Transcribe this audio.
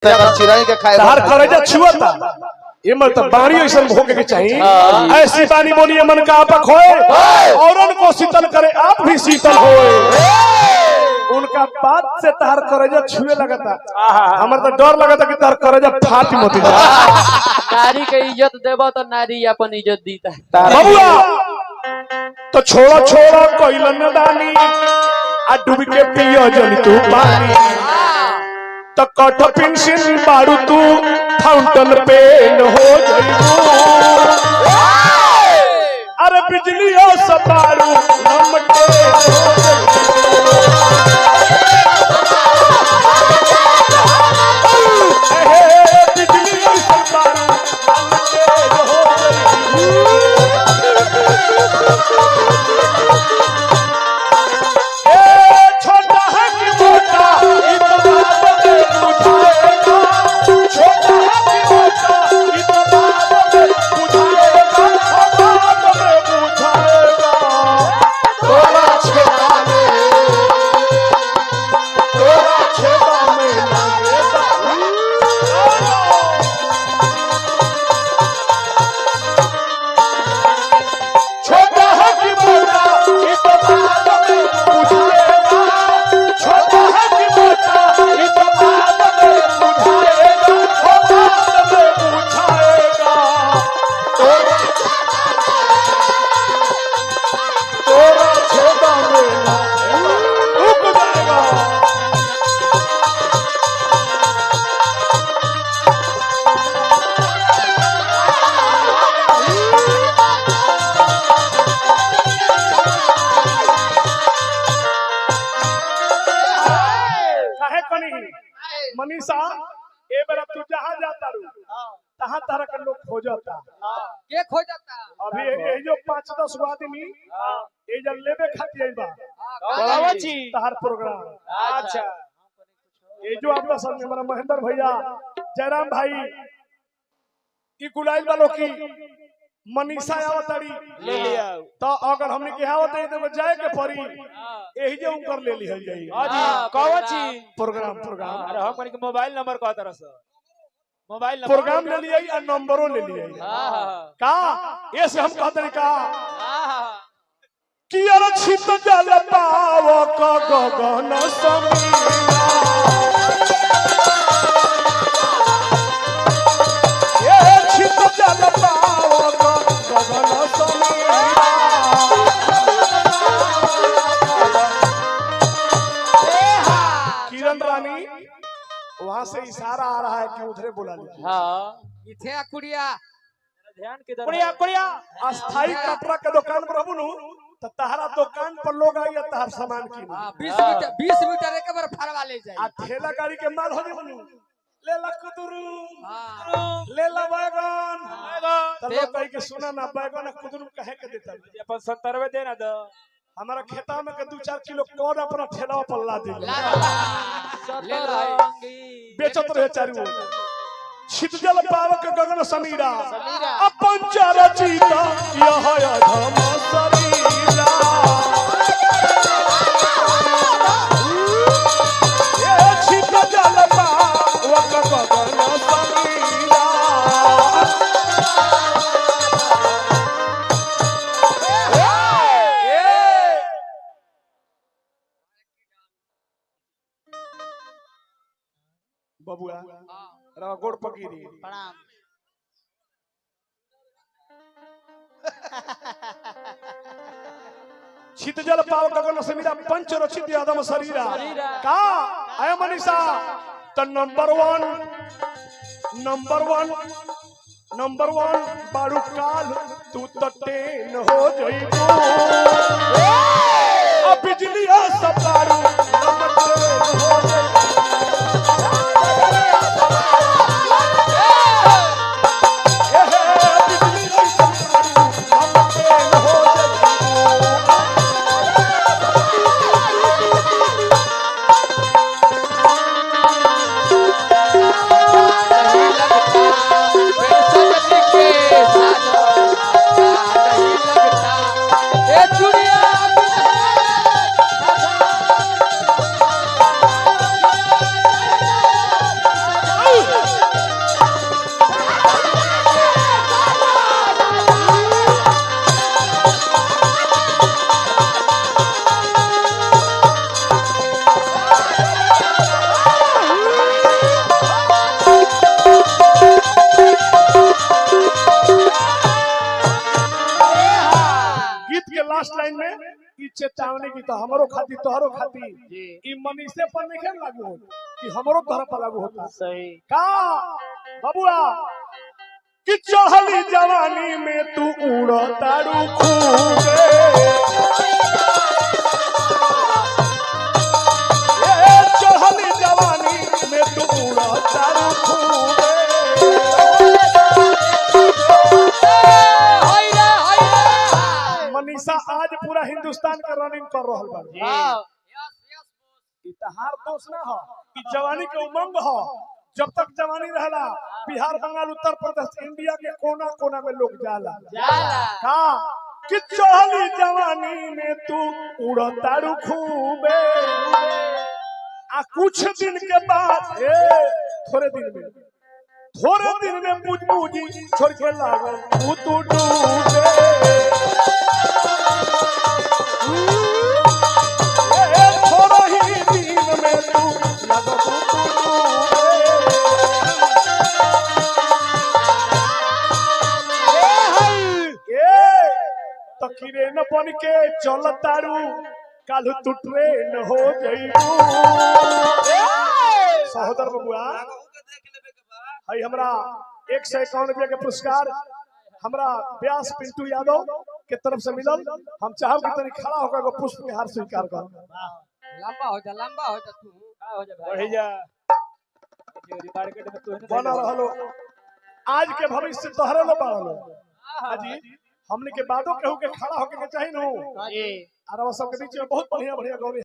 चिराई के खाए तार करेजा छुअता ये मतलब बाणी ऐसा भोगे के चाहिए ऐसी बानी बोलिए मन का आपक होए औरन को शीतल करे आप भी शीतल होए उनका बात से तार करेजा छुए लगता हमार तो डर लगता कि तार करेजा फाट मत जाए नारी के इज्जत देबो तो नारी अपन इज्जत दीता है बबुआ तो छोड़ा छोड़ा कोइलन दानी आ डूब के पियो जन तू पानी तो कठ पेंसिल बारू तू फाउंटेन पेन हो जाइबू अरे बिजली हो सबारू लमटे बिजली हो सबारू लमटे हो जाइबू छोटा है कि मोटा मनीषा ए बेरा तू जहां जाता रू तहां तरह के लोग खोजता के खोजता अभी ये जो 5-10 आदमी ए जब लेबे खातिर आइबा बाबाजी तहार प्रोग्राम अच्छा ये जो आपका संग हमारा महेंद्र भैया जयराम भाई ई गुलाइल वालों की मनीषा आवताड़ी ले लिया तो अगर हमने के आवत है तो जाए के पड़ी यही जे उनकर ले ली है जाई हां कौची प्रोग्राम अरे हम के मोबाइल नंबर कह तरह से मोबाइल नंबर प्रोग्राम ले लिया और नंबरों ले लिया का ये से हम कहते हैं का कि यार छित जल पाव क गगन समीरा ये छित जल पाव क गगन समीरा किरण रानी वहां से इशारा आ रहा है कि उधरे बुला लीजिए हां इथे कुड़िया ध्यान के कुड़िया कुड़िया अस्थाई कपड़ा के दुकान पर रहबू तो तहरा दुकान पर लोग आई तहर सामान की 20 मीटर एक बार फरवा ले जाए आ ठेला गाड़ी के माल हो जेबू ले ला कुदरू ले ला बैगन तो लोग कह के सुना ना बैगन कुदरू कहे के देता अपन 70 देना दो हमारा खेता में के 2-4 किलो कौन अपना ठेला पर ला दे ले लो बेचत रहे चारू छितजल पावक गगन समीरा अपन चारा चीता यह धम समीरा ये छितजल पावक गगन समीरा बबुआ रवा गोड़ पकीरी प्रणाम छितजल पाव गगन समीरा पंच रचित यादम शरीरा का आय मनीषा तो नंबर 1 बारू काल तू तो 10 हो जइबू अब बिजली सब बारू नंबर 10 हो जइबू ए चुड़िया लाइन में ई चेतावनी की तो हमरो खाती तोहरो खाती जी ई मनीषे पर नहीं लागू हो कि हमरो तोहरा पर लागू होता सही का बबुआ कि चढ़ली जवानी में तू उड़ तारू खूबे ए चढ़ली जवानी में तू उड़ तारू खूबे मनीषा आज पूरा हिंदुस्तान का रनिंग कर रहल बा हाँ ई तहार दोष ना हो कि जवानी के उमंग हो जब तक जवानी रहला बिहार बंगाल उत्तर प्रदेश इंडिया के कोना कोना में लोग जाला जाला का कि चढ़ली जवानी में तू उड़ तारू खूबे आ कुछ दिन के बाद थोड़े दिन में बुझ बुझी छोड़ के लागल तू डूबे थोड़ा ही दिन में तू लागल तू तकीरे न बन के चल तारू काल तू ट्रेन हो जइबू सहोदर बबुआ हई हमरा 151 रुपया के पुरस्कार हमरा व्यास पिंटू यादव के तरफ से मिलल हम चाहब कि तनी खड़ा होकर को पुष्प के हार स्वीकार कर लंबा हो जा तू हो जा भाई बढ़ी जा जोरी मार्केट में तू बना रहलो आज के भविष्य तोहरे लो बाड़लो हाजी हमने के बादो केहू के खड़ा होके के चाहिए नु जी और वो सब के बीच में बहुत बढ़िया गौरी